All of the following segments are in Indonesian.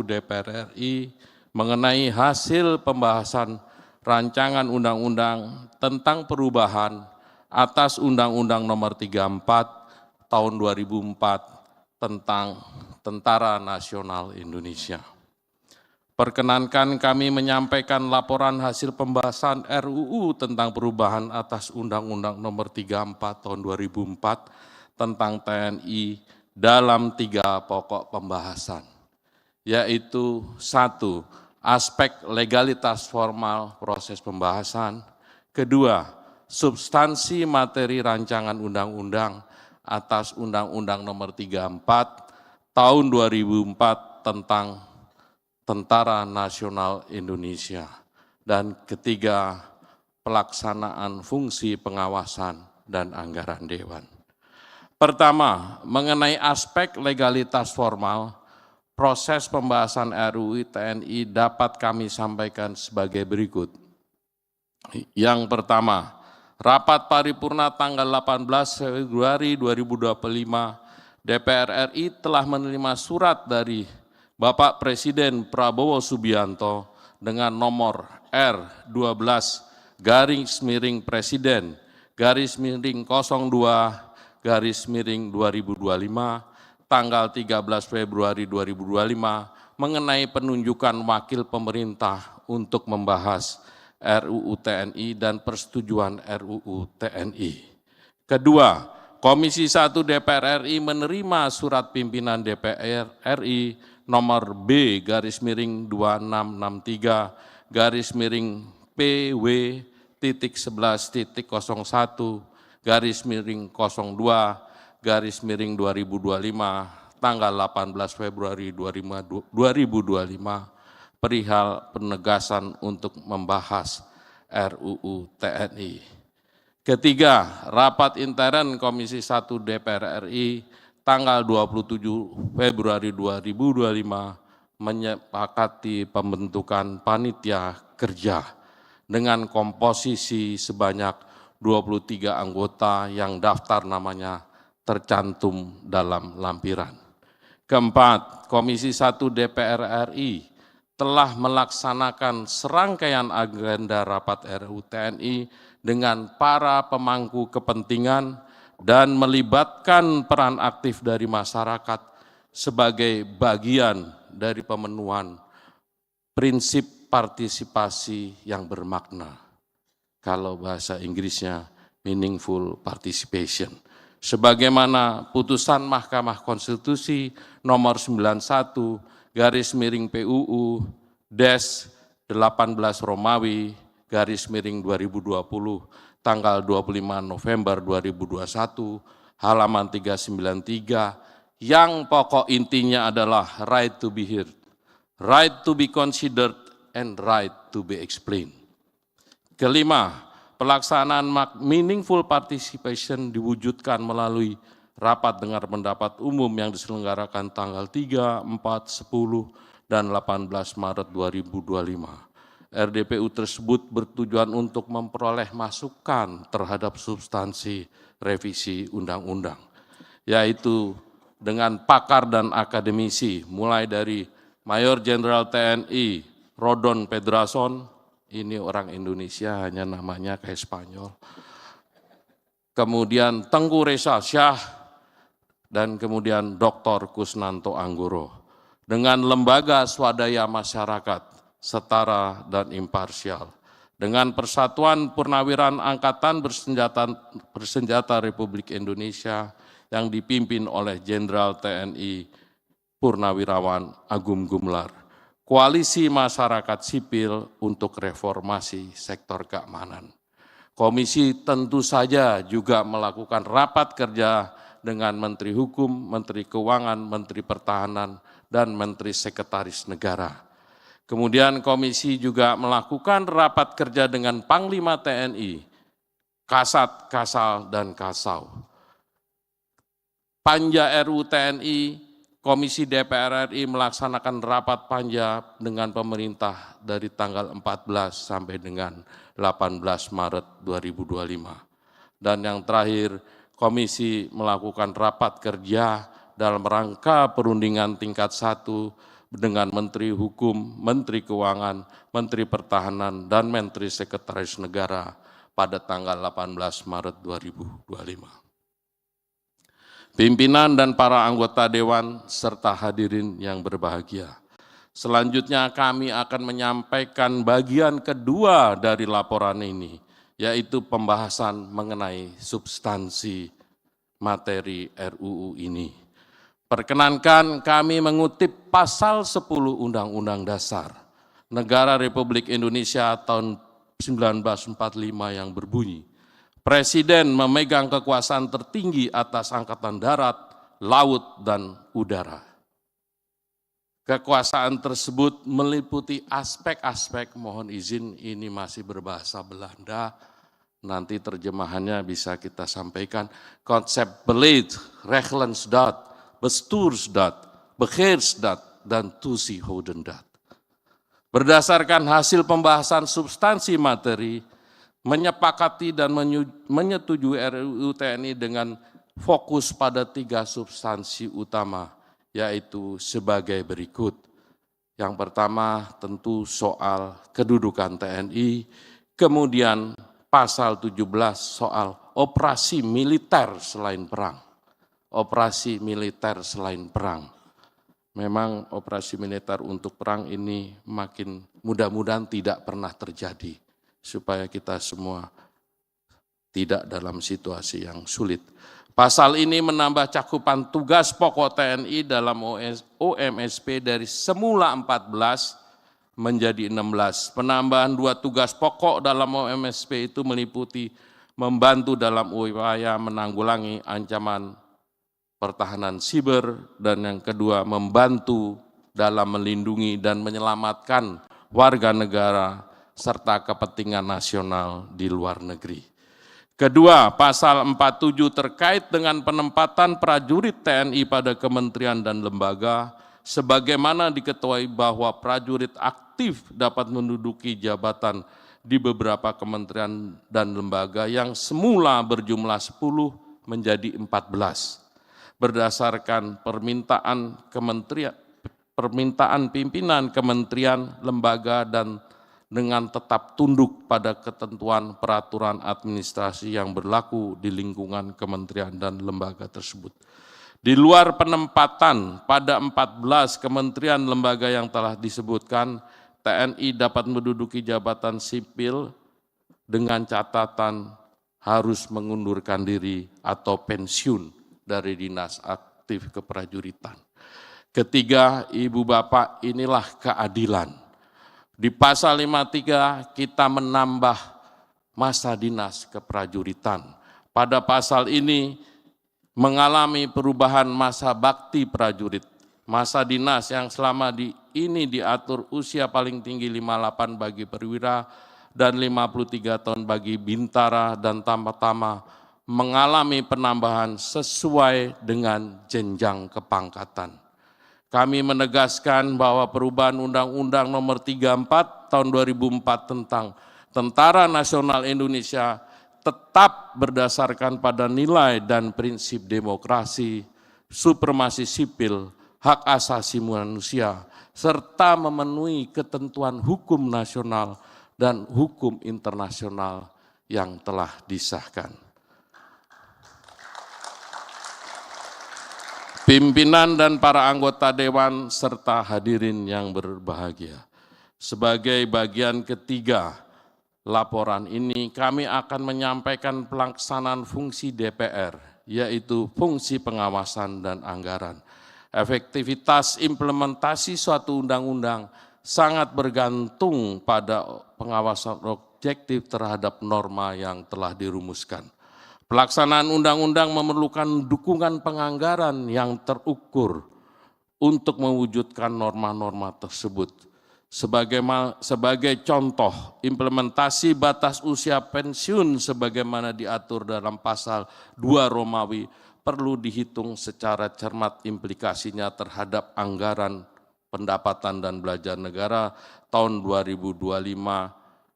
DPR RI mengenai hasil pembahasan rancangan undang-undang tentang perubahan atas Undang-Undang Nomor 34 Tahun 2004 tentang Tentara Nasional Indonesia. Perkenankan kami menyampaikan laporan hasil pembahasan RUU tentang perubahan atas Undang-Undang Nomor 34 Tahun 2004 tentang TNI dalam 3 pokok pembahasan, yaitu 1. Aspek legalitas formal proses pembahasan. 2. Substansi materi rancangan undang-undang atas Undang-Undang Nomor 34 Tahun 2004 tentang Tentara Nasional Indonesia. Dan 3. Pelaksanaan fungsi pengawasan dan anggaran Dewan. Pertama, mengenai aspek legalitas formal, proses pembahasan RUU TNI dapat kami sampaikan sebagai berikut. Yang pertama, rapat paripurna tanggal 18 Februari 2025, DPR RI telah menerima surat dari Bapak Presiden Prabowo Subianto dengan nomor R12-Presiden _02-2025 tanggal 13 Februari 2025 mengenai penunjukan wakil pemerintah untuk membahas RUU TNI dan persetujuan RUU TNI. Kedua, Komisi 1 DPR RI menerima surat pimpinan DPR RI nomor B-PW-11-01-02-2025 tanggal 18 Februari 2025 perihal penegasan untuk membahas RUU TNI. Ketiga, rapat intern Komisi 1 DPR RI tanggal 27 Februari 2025 menyepakati pembentukan panitia kerja dengan komposisi sebanyak 23 anggota yang daftar namanya tercantum dalam lampiran. Keempat, Komisi 1 DPR RI telah melaksanakan serangkaian agenda rapat RUU TNI dengan para pemangku kepentingan dan melibatkan peran aktif dari masyarakat sebagai bagian dari pemenuhan prinsip partisipasi yang bermakna. Kalau bahasa Inggrisnya meaningful participation. Sebagaimana putusan Mahkamah Konstitusi nomor 91-18-Romawi-2020 tanggal 25 November 2021, halaman 393, yang pokok intinya adalah right to be heard, right to be considered, and right to be explained. Kelima, pelaksanaan meaningful participation diwujudkan melalui rapat dengar pendapat umum yang diselenggarakan tanggal 3, 4, 10, dan 18 Maret 2025. RDPU tersebut bertujuan untuk memperoleh masukan terhadap substansi revisi undang-undang, yaitu dengan pakar dan akademisi, mulai dari Mayor Jenderal TNI Rodon Pedrason, ini orang Indonesia hanya namanya kayak Spanyol, kemudian Tengku Reza Shah, dan kemudian Dr. Kusnanto Anggoro, dengan lembaga swadaya masyarakat, setara dan imparsial, dengan Persatuan Purnawiran Angkatan Bersenjata Republik Indonesia yang dipimpin oleh Jenderal TNI Purnawirawan Agung Gumelar, Koalisi Masyarakat Sipil untuk Reformasi Sektor Keamanan. Komisi tentu saja juga melakukan rapat kerja dengan Menteri Hukum, Menteri Keuangan, Menteri Pertahanan, dan Menteri Sekretaris Negara. Kemudian komisi juga melakukan rapat kerja dengan Panglima TNI, Kasat, Kasal, dan Kasau. Panja RUU TNI, Komisi DPR RI melaksanakan rapat panja dengan pemerintah dari tanggal 14 sampai dengan 18 Maret 2025. Dan yang terakhir, komisi melakukan rapat kerja dalam rangka perundingan tingkat 1 dengan Menteri Hukum, Menteri Keuangan, Menteri Pertahanan, dan Menteri Sekretaris Negara pada tanggal 18 Maret 2025. Pimpinan dan para anggota Dewan serta hadirin yang berbahagia. Selanjutnya kami akan menyampaikan bagian kedua dari laporan ini, yaitu pembahasan mengenai substansi materi RUU ini. Perkenankan kami mengutip pasal 10 Undang-Undang Dasar Negara Republik Indonesia tahun 1945 yang berbunyi, Presiden memegang kekuasaan tertinggi atas angkatan darat, laut, dan udara. Kekuasaan tersebut meliputi aspek-aspek, mohon izin ini masih berbahasa Belanda, nanti terjemahannya bisa kita sampaikan, konsep beleid, rechlensdaad, bestuursdaad, begeersdaad, dan toezichthoudendaad. Berdasarkan hasil pembahasan substansi materi, menyepakati dan menyetujui RUU TNI dengan fokus pada 3 substansi utama, yaitu sebagai berikut. Yang pertama tentu soal kedudukan TNI, kemudian pasal 17 soal operasi militer selain perang. Operasi militer selain perang. Memang operasi militer untuk perang ini makin mudah-mudahan tidak pernah terjadi, supaya kita semua tidak dalam situasi yang sulit. Pasal ini menambah cakupan tugas pokok TNI dalam OMSP dari semula 14 menjadi 16. Penambahan 2 tugas pokok dalam OMSP itu meliputi membantu dalam upaya menanggulangi ancaman pertahanan siber, dan yang kedua membantu dalam melindungi dan menyelamatkan warga negara serta kepentingan nasional di luar negeri. Kedua, pasal 47 terkait dengan penempatan prajurit TNI pada kementerian dan lembaga, sebagaimana diketahui bahwa prajurit aktif dapat menduduki jabatan di beberapa kementerian dan lembaga yang semula berjumlah 10 menjadi 14. Berdasarkan permintaan pimpinan kementerian, lembaga, dan dengan tetap tunduk pada ketentuan peraturan administrasi yang berlaku di lingkungan kementerian dan lembaga tersebut. Di luar penempatan pada 14 kementerian lembaga yang telah disebutkan, TNI dapat menduduki jabatan sipil dengan catatan harus mengundurkan diri atau pensiun dari dinas aktif keprajuritan. Ketiga, Ibu Bapak, inilah keadilan. Di pasal 53 kita menambah masa dinas keprajuritan. Pada pasal ini mengalami perubahan masa bakti prajurit. Masa dinas yang selama ini diatur usia paling tinggi 58 bagi perwira dan 53 tahun bagi bintara dan tamtama mengalami penambahan sesuai dengan jenjang kepangkatan. Kami menegaskan bahwa perubahan Undang-Undang Nomor 34 Tahun 2004 tentang Tentara Nasional Indonesia tetap berdasarkan pada nilai dan prinsip demokrasi, supremasi sipil, hak asasi manusia, serta memenuhi ketentuan hukum nasional dan hukum internasional yang telah disahkan. Pimpinan dan para anggota Dewan serta hadirin yang berbahagia. Sebagai bagian ketiga laporan ini, kami akan menyampaikan pelaksanaan fungsi DPR, yaitu fungsi pengawasan dan anggaran. Efektivitas implementasi suatu undang-undang sangat bergantung pada pengawasan objektif terhadap norma yang telah dirumuskan. Pelaksanaan undang-undang memerlukan dukungan penganggaran yang terukur untuk mewujudkan norma-norma tersebut. Sebagai contoh, implementasi batas usia pensiun sebagaimana diatur dalam pasal 2 Romawi perlu dihitung secara cermat implikasinya terhadap anggaran pendapatan dan belanja negara tahun 2025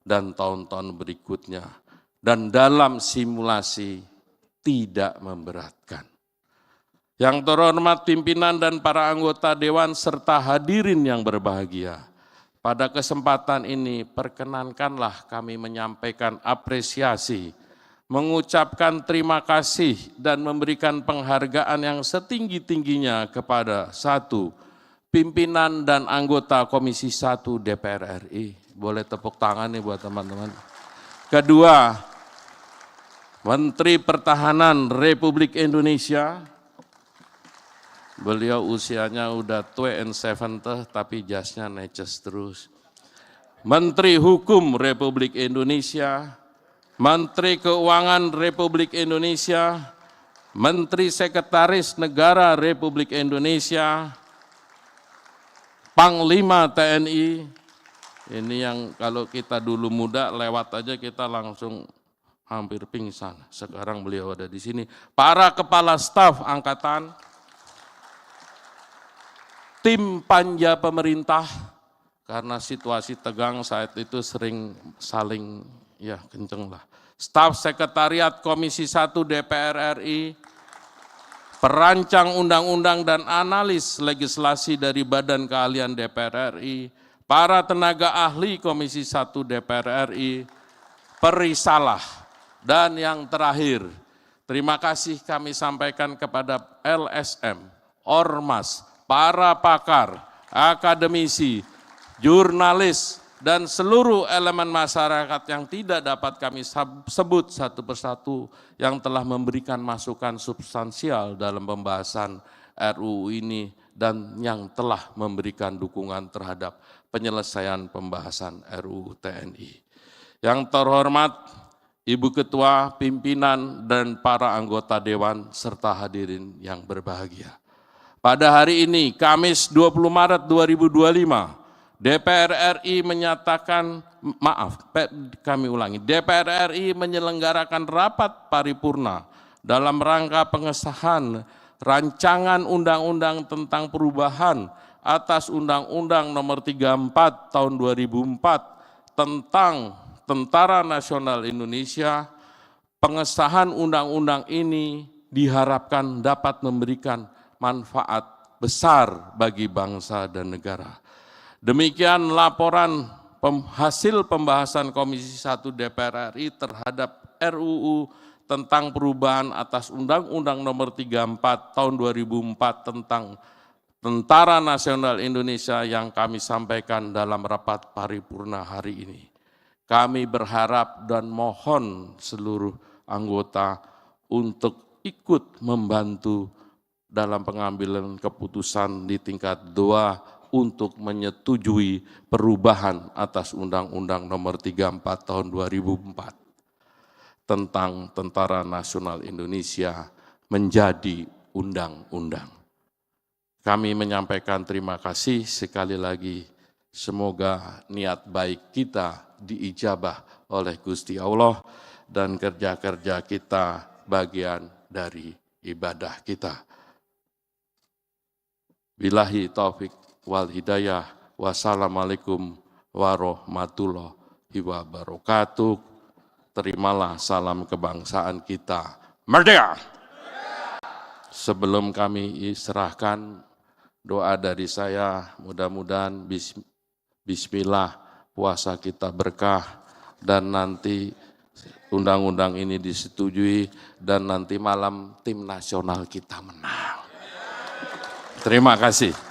dan tahun-tahun berikutnya. Dan dalam simulasi tidak memberatkan. Yang terhormat pimpinan dan para anggota Dewan serta hadirin yang berbahagia. Pada kesempatan ini perkenankanlah kami menyampaikan apresiasi, mengucapkan terima kasih dan memberikan penghargaan yang setinggi-tingginya kepada satu, pimpinan dan anggota Komisi 1 DPR RI. Boleh tepuk tangan nih buat teman-teman. Kedua, Menteri Pertahanan Republik Indonesia. Beliau usianya udah tua and 70 tapi jasnya neces terus. Menteri Hukum Republik Indonesia, Menteri Keuangan Republik Indonesia, Menteri Sekretaris Negara Republik Indonesia, Panglima TNI, ini yang kalau kita dulu muda lewat aja kita langsung hampir pingsan. Sekarang beliau ada di sini. Para Kepala Staf Angkatan, tim panja pemerintah, karena situasi tegang saat itu sering saling ya kenceng lah. Staf Sekretariat Komisi 1 DPR RI, perancang undang-undang dan analis legislasi dari Badan Keahlian DPR RI, para tenaga ahli Komisi 1 DPR RI, perisalah, dan yang terakhir, terima kasih kami sampaikan kepada LSM, Ormas, para pakar, akademisi, jurnalis, dan seluruh elemen masyarakat yang tidak dapat kami sebut satu persatu yang telah memberikan masukan substansial dalam pembahasan RUU ini dan yang telah memberikan dukungan terhadap penyelesaian pembahasan RUU TNI. Yang terhormat Ibu Ketua, pimpinan, dan para anggota Dewan serta hadirin yang berbahagia. Pada hari ini, Kamis 20 Maret 2025, DPR RI menyatakan, DPR RI menyelenggarakan rapat paripurna dalam rangka pengesahan rancangan undang-undang tentang perubahan atas Undang-Undang Nomor 34 Tahun 2004 tentang Tentara Nasional Indonesia. Pengesahan undang-undang ini diharapkan dapat memberikan manfaat besar bagi bangsa dan negara. Demikian laporan hasil pembahasan Komisi 1 DPR RI terhadap RUU tentang perubahan atas Undang-Undang Nomor 34 Tahun 2004 tentang Tentara Nasional Indonesia yang kami sampaikan dalam rapat paripurna hari ini. Kami berharap dan mohon seluruh anggota untuk ikut membantu dalam pengambilan keputusan di tingkat 2 untuk menyetujui perubahan atas Undang-Undang Nomor 34 Tahun 2004 tentang Tentara Nasional Indonesia menjadi undang-undang. Kami menyampaikan terima kasih sekali lagi. Semoga niat baik kita diijabah oleh Gusti Allah dan kerja-kerja kita bagian dari ibadah kita. Billahi taufik wal hidayah. Wassalamualaikum warahmatullahi wabarakatuh. Terimalah salam kebangsaan kita. Merdeka! Sebelum kami serahkan doa dari saya, mudah-mudahan bismillah puasa kita berkah dan nanti undang-undang ini disetujui dan nanti malam tim nasional kita menang. Terima kasih.